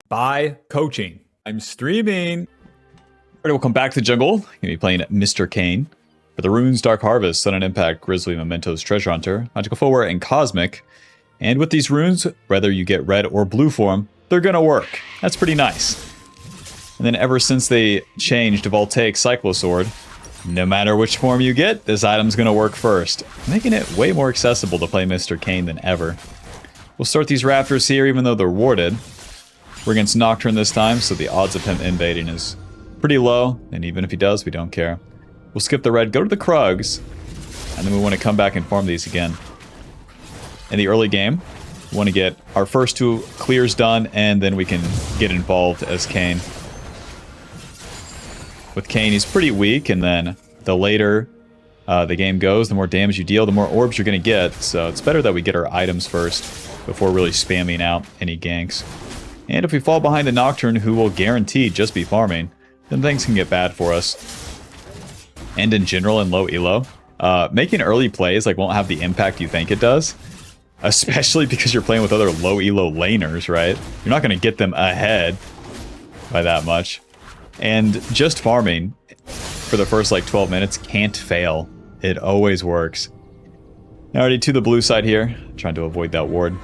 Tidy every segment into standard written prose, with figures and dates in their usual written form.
by coaching. I'm streaming. Alright, welcome back to the jungle. Gonna be playing Mr. KAYN for the Runes, Dark Harvest, Sudden Impact, Grizzly, Mementos, Treasure Hunter, Magical Forward, and Cosmic. And with these runes, whether you get red or blue form, they're gonna work. That's pretty nice. And then ever since they changed Voltaic Cyclosword, no matter which form you get, this item's gonna work first, making it way more accessible to play Mr. KAYN than ever. We'll start these Raptors here, even though they're warded. We're against Nocturne this time, so the odds of him invading is pretty low, and even if he does, we don't care. We'll skip the red, go to the Krugs, and then we want to come back and farm these again. In the early game, we want to get our first two clears done, and then we can get involved as KAYN. With KAYN, he's pretty weak, and then the later the game goes, the more damage you deal, the more orbs you're going to get, so it's better that we get our items first before really spamming out any ganks. And if we fall behind the Nocturne, who will guaranteed just be farming, then things can get bad for us. And in general, in low elo, making early plays won't have the impact you think it does. Especially because you're playing with other low elo laners, right? You're not going to get them ahead by that much. And just farming for the first 12 minutes can't fail. It always works. Alrighty, to the blue side here. Trying to avoid that ward.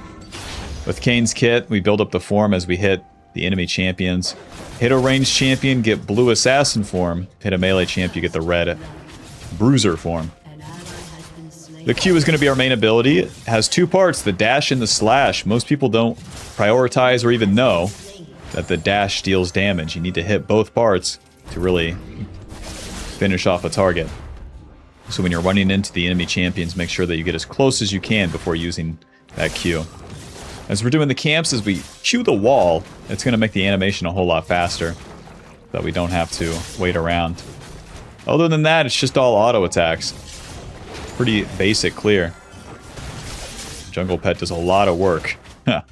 With KAYN's kit, we build up the form as we hit the enemy champions. Hit a ranged champion, get blue assassin form. Hit a melee champ, you get the red bruiser form. The Q is going to be our main ability. It has two parts, the dash and the slash. Most people don't prioritize or even know that the dash deals damage. You need to hit both parts to really finish off a target. So when you're running into the enemy champions, make sure that you get as close as you can before using that Q. As we're doing the camps, as we Q the wall, it's going to make the animation a whole lot faster, so that we don't have to wait around. Other than that, it's just all auto attacks. Pretty basic clear. Jungle Pet does a lot of work. The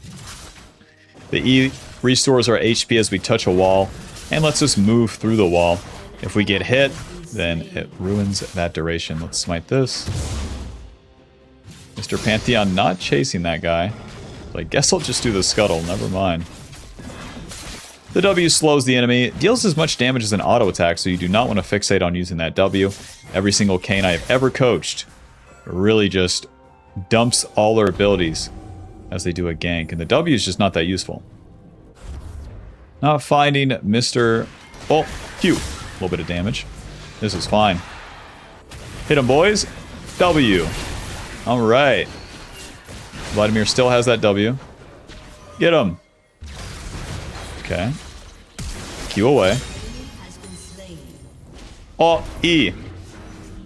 E restores our HP as we touch a wall, and lets us move through the wall. If we get hit, then it ruins that duration. Let's smite this. Mr. Pantheon not chasing that guy. So I guess I'll just do the scuttle, never mind. The W slows the enemy, it deals as much damage as an auto attack, so you do not want to fixate on using that W. Every single KAYN I have ever coached really just dumps all their abilities as they do a gank, and the W is just not that useful. Not finding Mr. Oh, Q. A little bit of damage. This is fine. Hit him, boys. W. Alright. Vladimir still has that W. Get him. Okay. Q away. Oh, E.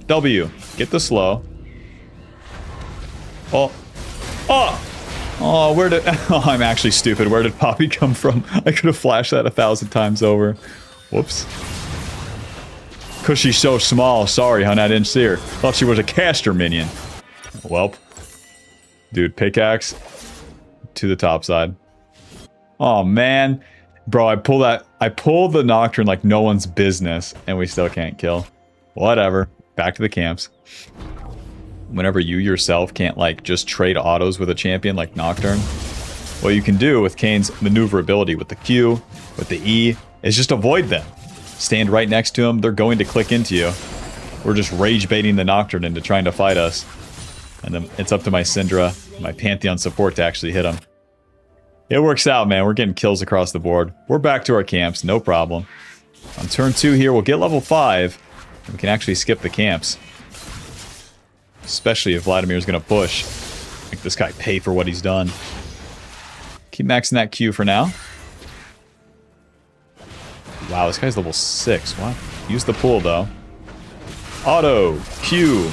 W. Get the slow. Oh. Oh! Oh, where did... Oh, I'm actually stupid. Where did Poppy come from? I could have flashed that 1,000 times over. Whoops. Because she's so small. Sorry, hon, I didn't see her. Thought she was a caster minion. Welp. Dude, pickaxe to the top side. Oh, man. Bro, I pulled the Nocturne like no one's business, and we still can't kill. Whatever. Back to the camps. Whenever you yourself can't, just trade autos with a champion like Nocturne, what you can do with KAYN's maneuverability with the Q, with the E, is just avoid them. Stand right next to them, they're going to click into you. We're just rage baiting the Nocturne into trying to fight us. And then it's up to my Syndra, my Pantheon support to actually hit him. It works out, man. We're getting kills across the board. We're back to our camps, no problem. On turn 2 here, we'll get level 5. And we can actually skip the camps. Especially if Vladimir's going to push. Make this guy pay for what he's done. Keep maxing that Q for now. Wow, this guy's level 6. What? Use the pool, though. Auto. Q.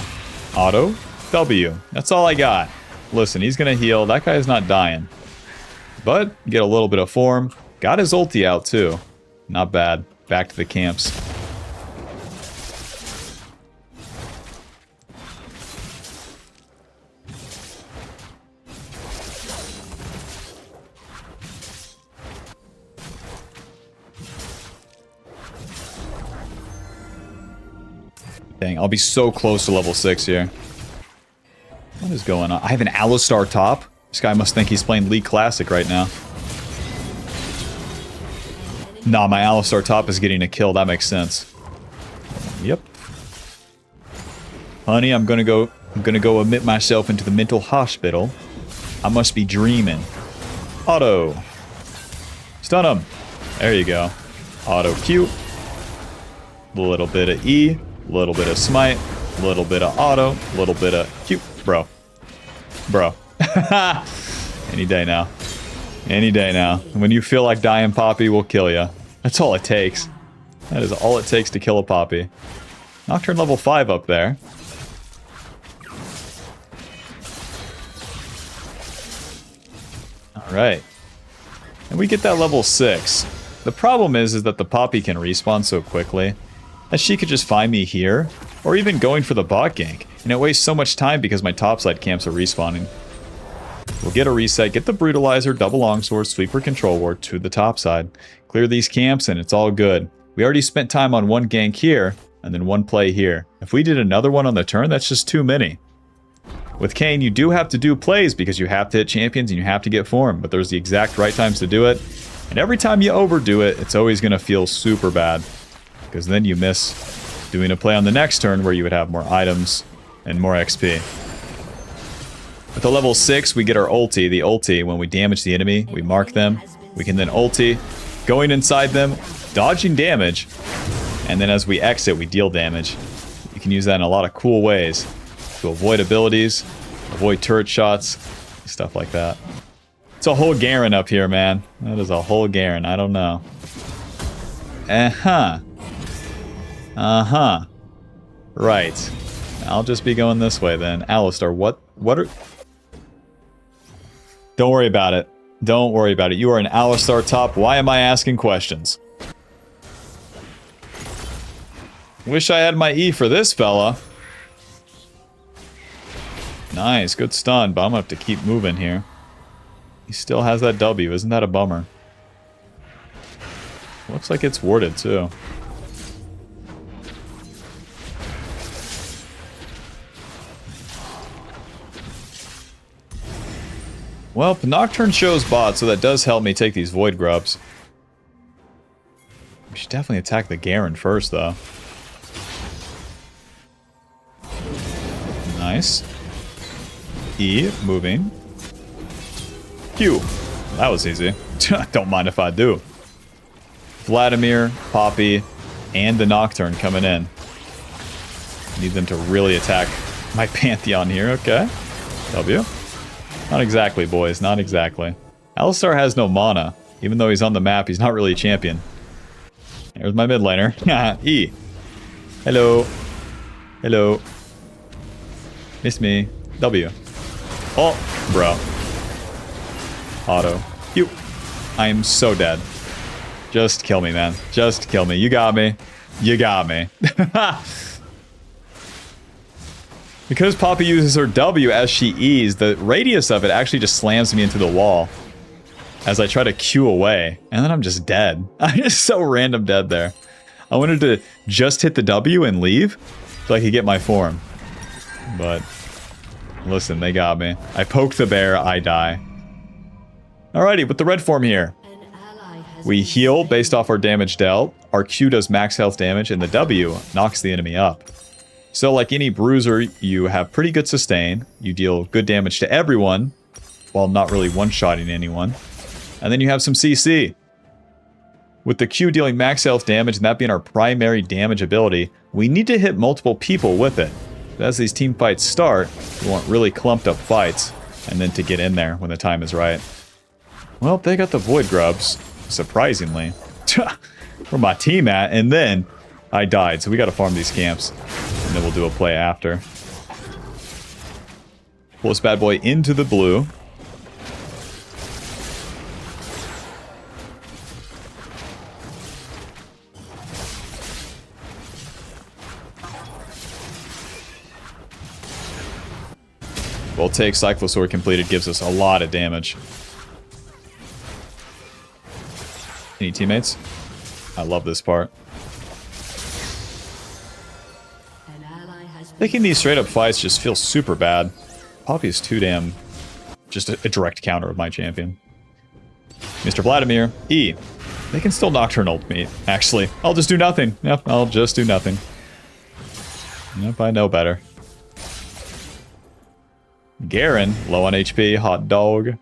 Auto. W. That's all I got. Listen, he's going to heal. That guy's not dying. But, get a little bit of form. Got his ulti out, too. Not bad. Back to the camps. Dang, I'll be so close to level 6 here. What is going on? I have an Alistar top? This guy must think he's playing League Classic right now. Nah, my Alistar top is getting a kill. That makes sense. Yep. Honey, I'm gonna go admit myself into the mental hospital. I must be dreaming. Auto. Stun him. There you go. Auto Q. A little bit of E. A little bit of smite. A little bit of auto. A little bit of Q. Bro. Bro. Any day now. Any day now. When you feel like dying, Poppy will kill you. That's all it takes. That is all it takes to kill a Poppy. Nocturne level 5 up there. Alright. And we get that level 6. The problem is that the Poppy can respawn so quickly that she could just find me here, or even going for the bot gank. And it wastes so much time because my topside camps are respawning. We'll get a reset, get the Brutalizer, double longsword, sweeper, control ward to the topside. Clear these camps and it's all good. We already spent time on one gank here, and then one play here. If we did another one on the turn, that's just too many. With KAYN, you do have to do plays because you have to hit champions and you have to get form, but there's the exact right times to do it. And every time you overdo it, it's always going to feel super bad, because then you miss doing a play on the next turn where you would have more items and more XP. With the level 6, we get our ulti. The ulti, when we damage the enemy, we mark them. We can then ulti, going inside them, dodging damage, and then as we exit, we deal damage. You can use that in a lot of cool ways. To avoid abilities, avoid turret shots, stuff like that. It's a whole Garen up here, man. That is a whole Garen. I don't know. Uh-huh. Uh-huh. Right. I'll just be going this way then. Alistar, what are... Don't worry about it. Don't worry about it. You are an Alistar top. Why am I asking questions? Wish I had my E for this fella. Nice, good stun, but I'm gonna have to keep moving here. He still has that W, isn't that a bummer? Looks like it's warded too. Well, Nocturne shows bot, so that does help me take these Void Grubs. We should definitely attack the Garen first, though. Nice. E, moving. Q. That was easy. Don't mind if I do. Vladimir, Poppy, and the Nocturne coming in. Need them to really attack my Pantheon here. Okay. W. Not exactly, boys. Not exactly. Alistar has no mana. Even though he's on the map, he's not really a champion. There's my mid laner. E. Hello. Hello. Miss me. W. Oh, bro. Auto. You. I am so dead. Just kill me, man. Just kill me. You got me. You got me. Because Poppy uses her W as she E's, the radius of it actually just slams me into the wall as I try to Q away. And then I'm just dead. I'm just so random dead there. I wanted to just hit the W and leave so I could get my form. But listen, they got me. I poke the bear, I die. Alrighty, with the red form here. We heal based off our damage dealt. Our Q does max health damage, and the W knocks the enemy up. So like any bruiser, you have pretty good sustain. You deal good damage to everyone, while not really one-shotting anyone. And then you have some CC. With the Q dealing max health damage, and that being our primary damage ability, we need to hit multiple people with it. As these team fights start, we want really clumped up fights, and then to get in there when the time is right. Well, they got the Void Grubs, surprisingly. Where my team at? And then I died, so we gotta farm these camps. And then we'll do a play after. Pull this bad boy into the blue. We'll take Cyclosaur completed, gives us a lot of damage. Any teammates? I love this part. Taking these straight up fights just feels super bad. Poppy is too damn... just a direct counter of my champion. Mr. Vladimir, E. They can still Nocturnal me, actually. I'll just do nothing. Yep, I'll just do nothing. Yep, I know better. Garen, low on HP, hot dog.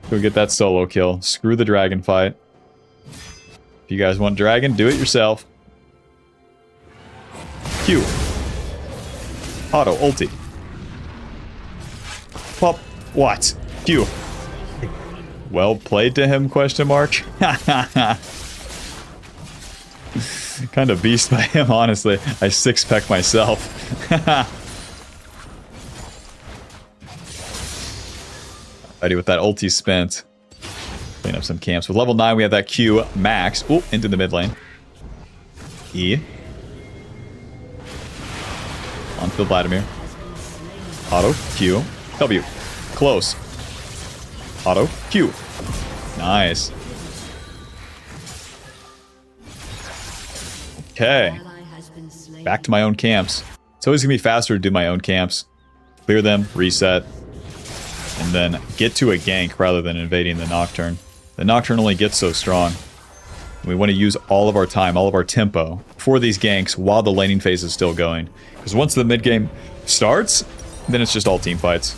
Go get that solo kill. Screw the dragon fight. If you guys want dragon, do it yourself. Q. Auto, ulti. Pop. What? Q. Well played to him, question mark. Kind of beast by him, honestly. I six-pack myself. Ready with that ulti spent. Clean up some camps. With level 9, we have that Q max. Ooh, into the mid lane. E. Onto the Vladimir. Auto, Q, W. Close. Auto, Q. Nice. Okay. Back to my own camps. It's always going to be faster to do my own camps. Clear them, reset, and then get to a gank rather than invading the Nocturne. The Nocturne only gets so strong. We want to use all of our time, all of our tempo for these ganks while the laning phase is still going. Because once the mid game starts, then it's just all team fights.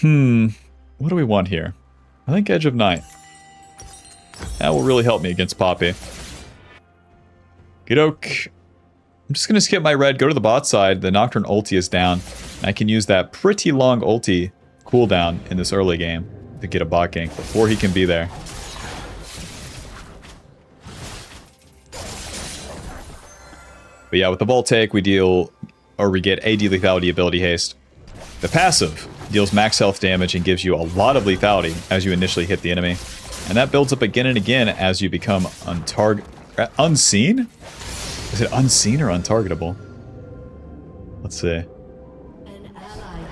What do we want here? I think Edge of Night. That will really help me against Poppy. Gidok. I'm just going to skip my red, go to the bot side. The Nocturne ulti is down. I can use that pretty long ulti cooldown in this early game to get a bot gank before he can be there. But yeah, with the Voltaic, we get AD lethality ability haste. The passive deals max health damage and gives you a lot of lethality as you initially hit the enemy. And that builds up again and again as you become unseen? Is it unseen or untargetable? Let's see.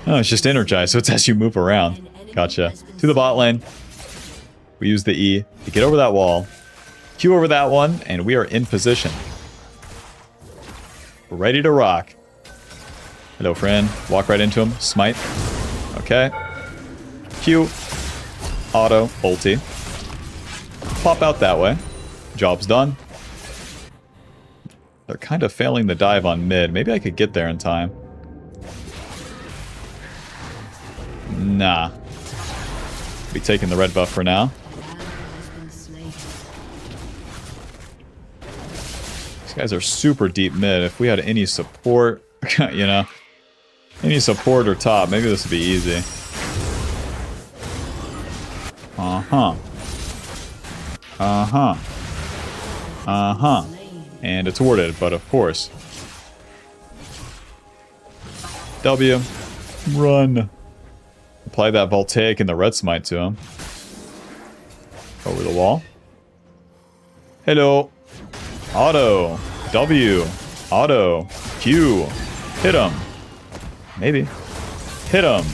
Oh, it's just energized, so it's as you move around. Gotcha. To the bot lane. We use the E to get over that wall. Q over that one, and we are in position. We're ready to rock. Hello, friend. Walk right into him. Smite. Okay. Q. Auto. Ulti. Pop out that way. Job's done. They're kind of failing the dive on mid. Maybe I could get there in time. Nah. Be taking the red buff for now. These guys are super deep mid. If we had any support, you know, any support or top, maybe this would be easy. Uh-huh. Uh-huh. Uh-huh. And it's warded, but of course. W. Run. Apply that Voltaic and the red smite to him. Over the wall. Hello. Auto. W. Auto. Q. Hit him. Maybe. Hit him.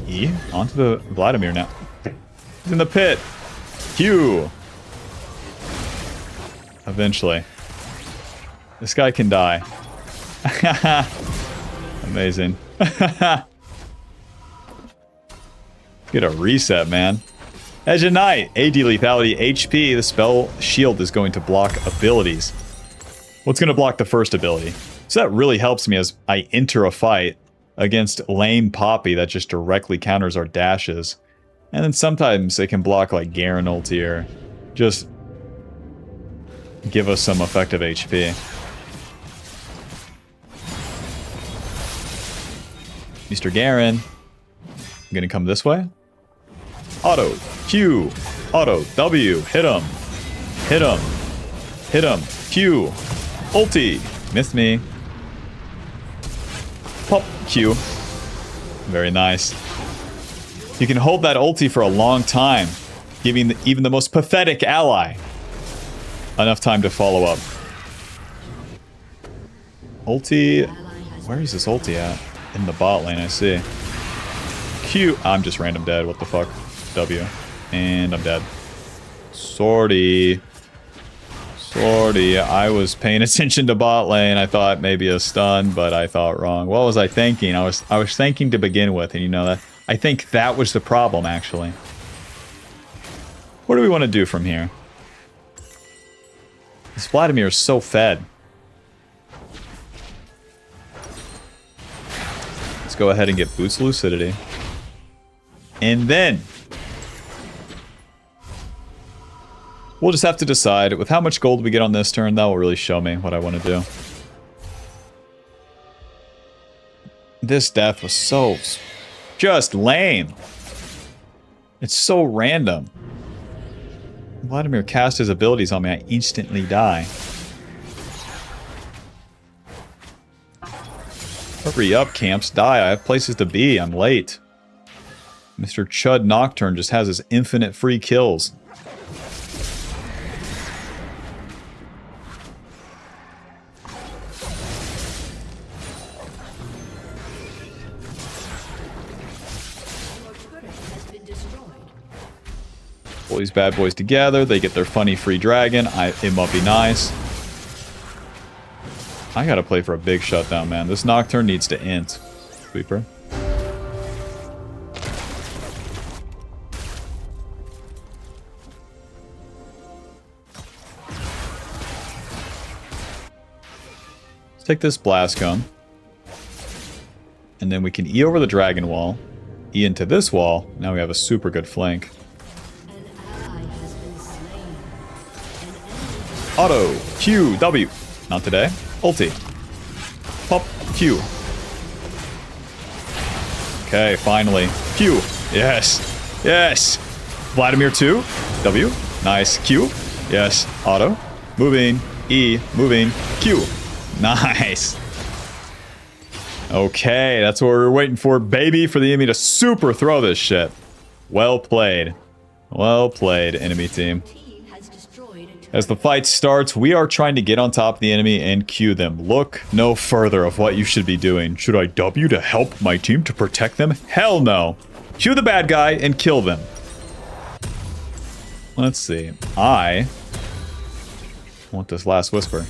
E. Onto the Vladimir now. He's in the pit. Q. Eventually. This guy can die. Amazing. Get a reset, man. Edge of Night. AD lethality, HP. The spell shield is going to block abilities. What's going to block the first ability? So that really helps me as I enter a fight against lane Poppy that just directly counters our dashes. And then sometimes it can block like Garen ulti or just give us some effective HP. Mr. Garen. I'm gonna come this way. Auto. Q. Auto. W. Hit him. Hit him. Hit him. Q. Ulti. Missed me. Pop. Q. Very nice. You can hold that ulti for a long time, giving even the most pathetic ally enough time to follow up. Ulti. Where is this ulti at? In the bot lane, I see. Q. I'm just random dead. What the fuck? W. And I'm dead. Sorry. Sorry. I was paying attention to bot lane. I thought maybe a stun, but I thought wrong. What was I thinking? I was thinking to begin with, and you know that. I think that was the problem, actually. What do we want to do from here? This Vladimir is so fed. Let's go ahead and get Boots Lucidity. And then we'll just have to decide with how much gold we get on this turn. That will really show me what I want to do. This death was so just lame. It's so random. Vladimir cast his abilities on me. I instantly die. Hurry up, camps. Die. I have places to be. I'm late. Mr. Chud Nocturne just has his infinite free kills. Pull these bad boys together. They get their funny free dragon. It must be nice. I gotta play for a big shutdown, man. This Nocturne needs to int. Sweeper. Let's take this Blast Cone. And then we can E over the Dragon Wall. E into this wall. Now we have a super good flank. Auto. Q. W. Not today. Ulti. Pop. Q. Okay, finally. Q. Yes. Yes. Vladimir 2. W. Nice. Q. Yes. Auto. Moving. E. Moving. Q. Nice. Okay, that's what we were waiting for, baby, for the enemy to super throw this shit. Well played. Well played, enemy team. As the fight starts, we are trying to get on top of the enemy and Q them. Look no further of what you should be doing. Should I W to help my team to protect them? Hell no. Q the bad guy and kill them. Let's see. I want this last whisper.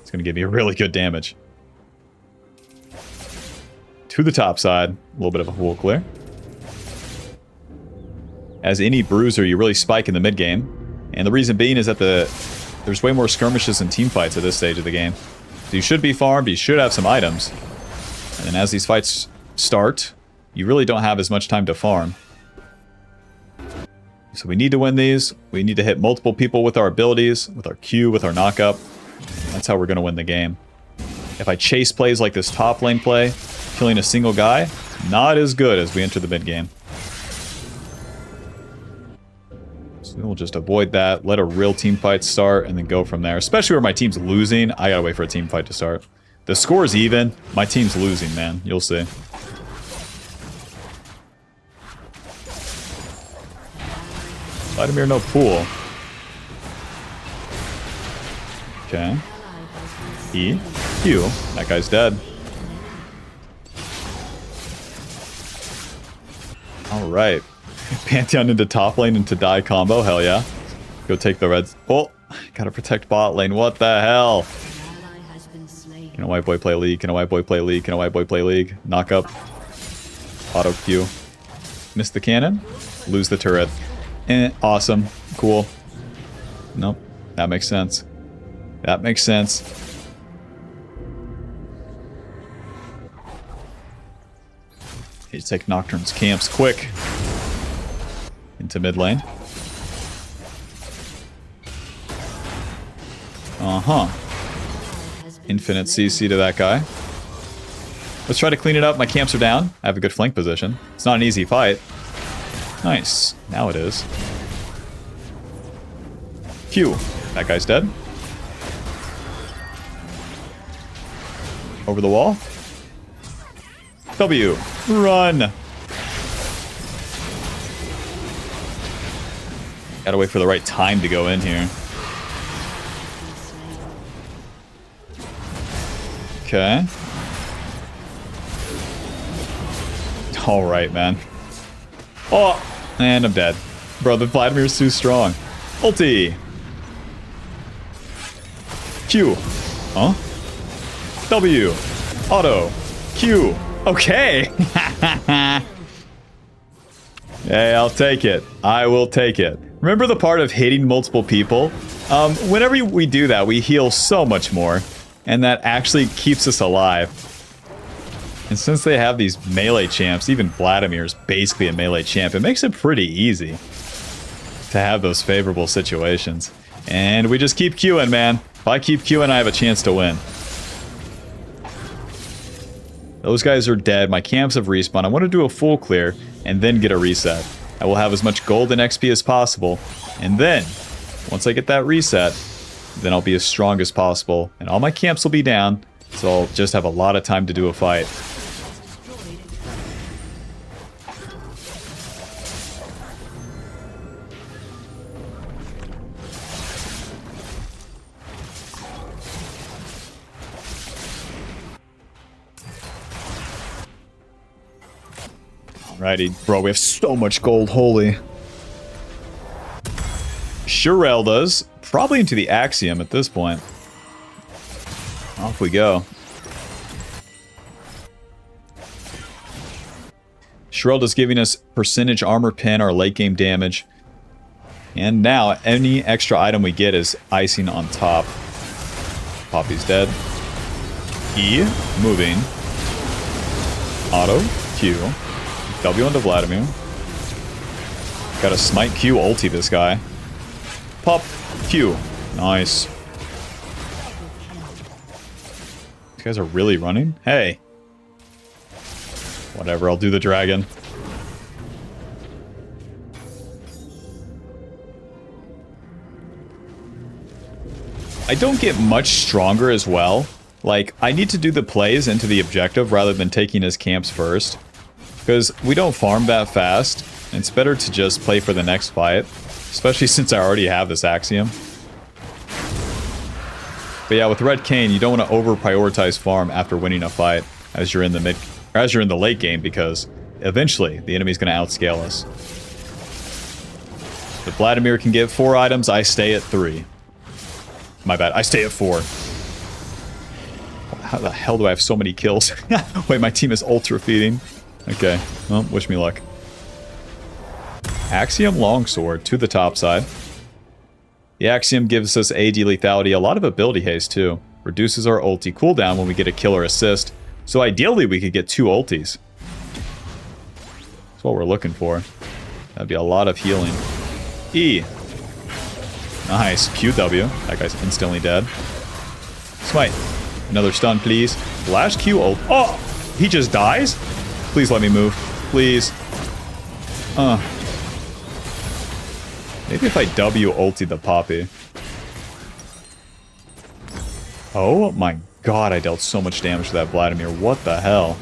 It's going to give me really good damage. To the top side. A little bit of a wool clear. As any bruiser, you really spike in the mid game. And the reason being is that there's way more skirmishes and team fights at this stage of the game. So you should be farmed, you should have some items. And then as these fights start, you really don't have as much time to farm. So we need to win these. We need to hit multiple people with our abilities, with our Q, with our knockup. That's how we're going to win the game. If I chase plays like this top lane play, killing a single guy, not as good as we enter the mid game. So we'll just avoid that, let a real team fight start, and then go from there. Especially where my team's losing, I gotta wait for a team fight to start. The score's even, my team's losing, man. You'll see. Vladimir, no pool. Okay. E. Q. That guy's dead. Alright. Pantheon into top lane into die combo. Hell yeah. Go take the reds. Oh, gotta protect bot lane. What the hell? Can a white boy play league? Can a white boy play league? Can a white boy play league? Knock up. Auto Q. Miss the cannon. Lose the turret. Awesome. Cool. Nope. That makes sense. That makes sense. Need to take Nocturne's camps quick. Into mid lane. Infinite CC to that guy. Let's try to clean it up. My camps are down. I have a good flank position. It's not an easy fight. Nice. Now it is. Q. That guy's dead. Over the wall. W. Run. Gotta wait for the right time to go in here. Okay. Alright, man. Oh! And I'm dead. Bro, the Vladimir's too strong. Ulti! Q. Huh? W. Auto. Q. Okay! Hey, I'll take it. I will take it. Remember the part of hitting multiple people? Whenever we do that, we heal so much more. And that actually keeps us alive. And since they have these melee champs, even Vladimir's basically a melee champ, it makes it pretty easy to have those favorable situations. And we just keep queuing, man. If I keep queuing, I have a chance to win. Those guys are dead. My camps have respawned. I want to do a full clear and then get a reset. I will have as much gold and XP as possible. And then, once I get that reset, then I'll be as strong as possible. And all my camps will be down, so I'll just have a lot of time to do a fight. Alrighty, bro, we have so much gold, holy. Shirel does. Probably into the Axiom at this point. Off we go. Shirelda's giving us percentage armor pin, our late game damage. And now, any extra item we get is icing on top. Poppy's dead. E, moving. Auto, Q. W into Vladimir. Got a smite Q ulti this guy. Pop, Q. Nice. These guys are really running? Hey. Whatever, I'll do the dragon. I don't get much stronger as well. Like, I need to do the plays into the objective rather than taking his camps first. Because we don't farm that fast. And it's better to just play for the next fight. Especially since I already have this Axiom. But yeah, with rhaastKayn, you don't want to over-prioritize farm after winning a fight as you're in the late game, because eventually the enemy's going to outscale us. If Vladimir can get 4 items, I stay at 3. My bad, I stay at 4. How the hell do I have so many kills? Wait, my team is ultra feeding. Okay, well, wish me luck. Axiom Longsword to the top side. The Axiom gives us AD lethality, a lot of ability haste too. Reduces our ulti cooldown when we get a kill or assist. So ideally we could get 2 ultis. That's what we're looking for. That'd be a lot of healing. E. Nice. QW. That guy's instantly dead. Smite. Another stun, please. Flash Q ult. Oh! He just dies? Please let me move. Please. Maybe if I W ulti the Poppy. Oh my god, I dealt so much damage to that Vladimir. What the hell?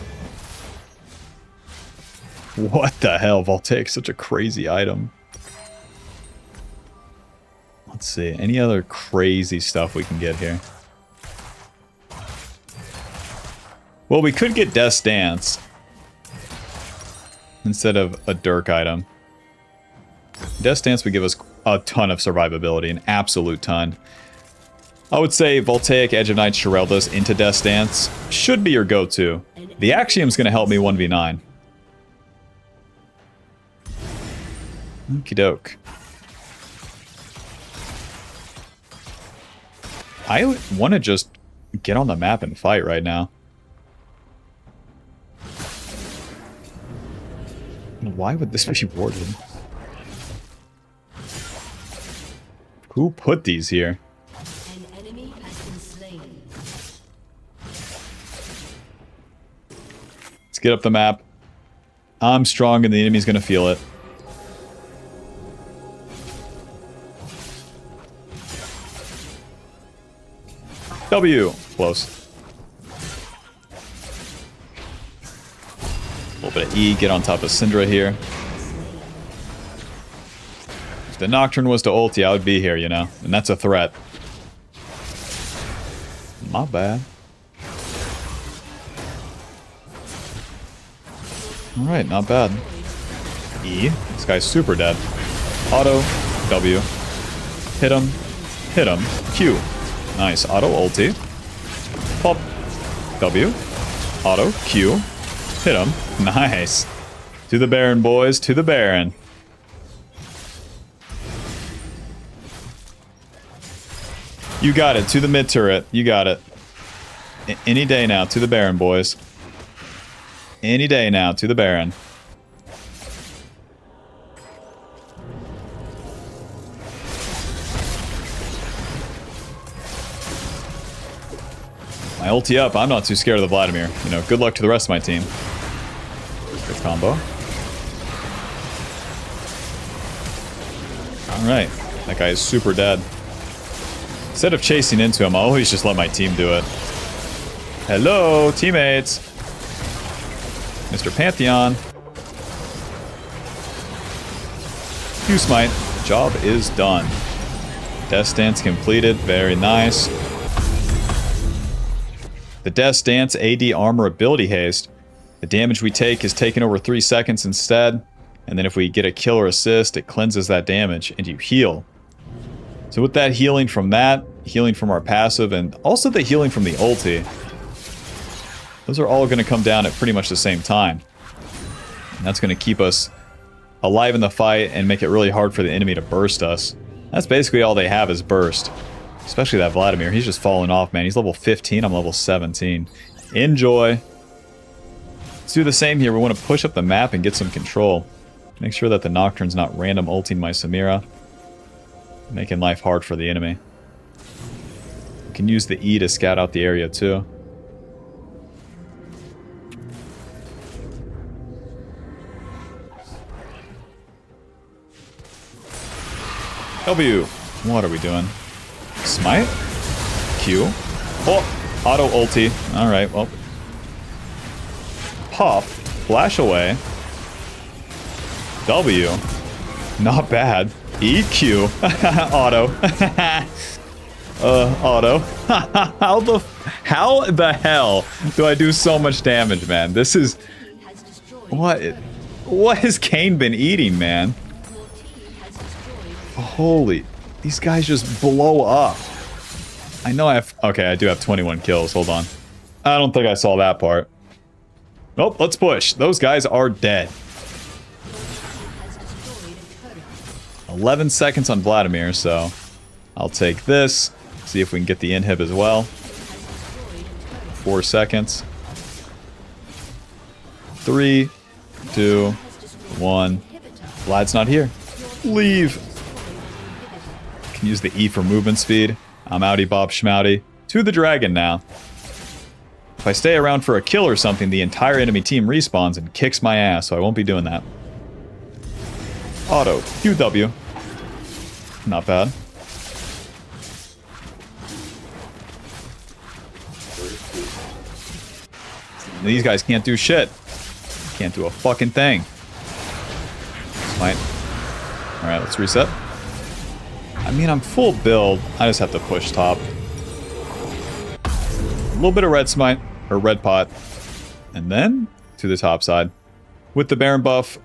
What the hell? Voltaic's such a crazy item. Let's see. Any other crazy stuff we can get here? Well, we could get Death's Dance instead of a Dirk item. Death's Dance would give us a ton of survivability, an absolute ton. I would say Voltaic, Edge of Night, Shirelda's into Death's Dance should be your go-to. The Axiom's going to help me 1v9. Okie doke. I want to just get on the map and fight right now. Why would this be warded? Who put these here? An enemy has been slain. Let's get up the map. I'm strong and the enemy's gonna feel it. W. Close. A little bit of E. Get on top of Syndra here. If the Nocturne was to ulti, I would be here, you know? And that's a threat. My bad. Alright, not bad. E. This guy's super dead. Auto. W. Hit him. Hit him. Q. Nice. Auto ulti. Pop. W. Auto. Q. Hit him. Nice. To the Baron, boys. To the Baron. You got it. To the mid turret. You got it. Any day now. To the Baron, boys. Any day now. To the Baron. My ulti up. I'm not too scared of the Vladimir. You know, good luck to the rest of my team. Good combo. Alright. That guy is super dead. Instead of chasing into him, I always just let my team do it. Hello, teammates. Mr. Pantheon. Q-Smite. Job is done. Death Stance completed. Very nice. The Death Stance AD Armor Ability Haste. The damage we take is taken over 3 seconds instead. And then if we get a kill or assist, it cleanses that damage and you heal. So with that healing from that, healing from our passive, and also the healing from the ulti, those are all going to come down at pretty much the same time. And that's going to keep us alive in the fight and make it really hard for the enemy to burst us. That's basically all they have is burst. Especially that Vladimir. He's just falling off, man. He's level 15. I'm level 17. Enjoy. Let's do the same here. We want to push up the map and get some control. Make sure that the Nocturne's not random ulting my Samira. Making life hard for the enemy. We can use the E to scout out the area too. W. What are we doing? Smite? Q. Oh, auto ulti. Alright, well. Pop. Flash away. W. Not bad. EQ. Auto. Auto. How the hell do I do so much damage, man? This is... What has Kayn been eating, man? Holy... These guys just blow up. I know I have... Okay, I do have 21 kills. Hold on. I don't think I saw that part. Oh, let's push. Those guys are dead. 11 seconds on Vladimir, so I'll take this. See if we can get the inhib as well. 4 seconds. 3, 2, 1. Vlad's not here. Leave. Can use the E for movement speed. I'm outie Bob Schmouty. To the dragon now. If I stay around for a kill or something, the entire enemy team respawns and kicks my ass, so I won't be doing that. Auto. QW. Not bad. These guys can't do shit. Can't do a fucking thing. Smite. Alright, let's reset. I mean, I'm full build. I just have to push top. A little bit of red smite, or red pot. And then to the top side. With the Baron buff, I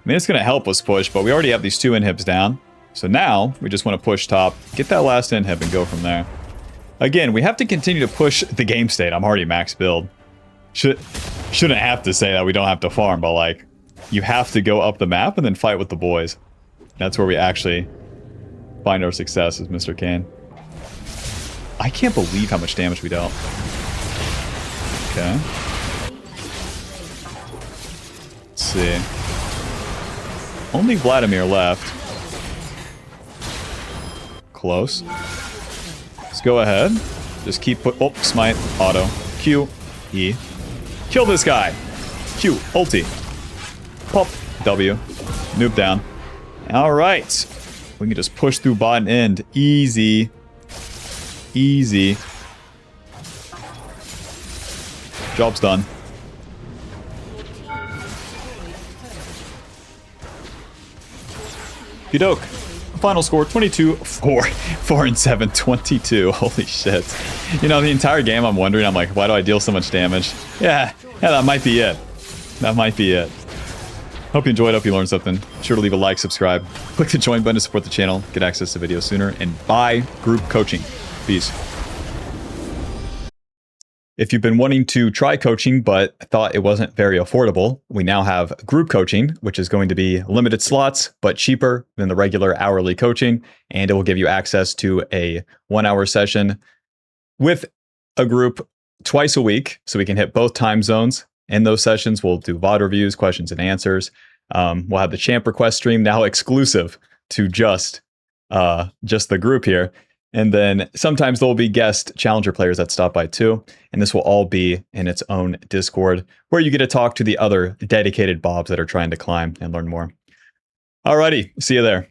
mean, it's going to help us push, but we already have these 2 inhibs down. So now, we just want to push top, get that last inhib, and go from there. Again, we have to continue to push the game state. I'm already max build. Shouldn't have to say that we don't have to farm, but like, you have to go up the map and then fight with the boys. That's where we actually find our success as Mr. KAYN. I can't believe how much damage we dealt. Okay. Let's see. Only Vladimir left. Close. Let's go ahead. Just keep put... Oh, smite. Auto. Q. E. Kill this guy. Q. Ulti. Pop. W. Noob down. Alright. We can just push through bot and end. Easy. Easy. Job's done. Kidoke. Final score 22, 4 and 7, 22. Holy shit. You know, the entire game I'm wondering, I'm like, why do I deal so much damage? Yeah, that might be it. That might be it. Hope you enjoyed, hope you learned something. Be sure to leave a like, subscribe, click the join button to support the channel, get access to videos sooner, and buy group coaching. Peace. If you've been wanting to try coaching but thought it wasn't very affordable, we now have group coaching, which is going to be limited slots but cheaper than the regular hourly coaching, and it will give you access to a 1-hour session with a group twice a week, so we can hit both time zones. In those sessions, we'll do VOD reviews, questions and answers. We'll have the champ request stream now exclusive to just the group here. And then sometimes there'll be guest challenger players that stop by too. And this will all be in its own Discord where you get to talk to the other dedicated Bobs that are trying to climb and learn more. Alrighty, see you there.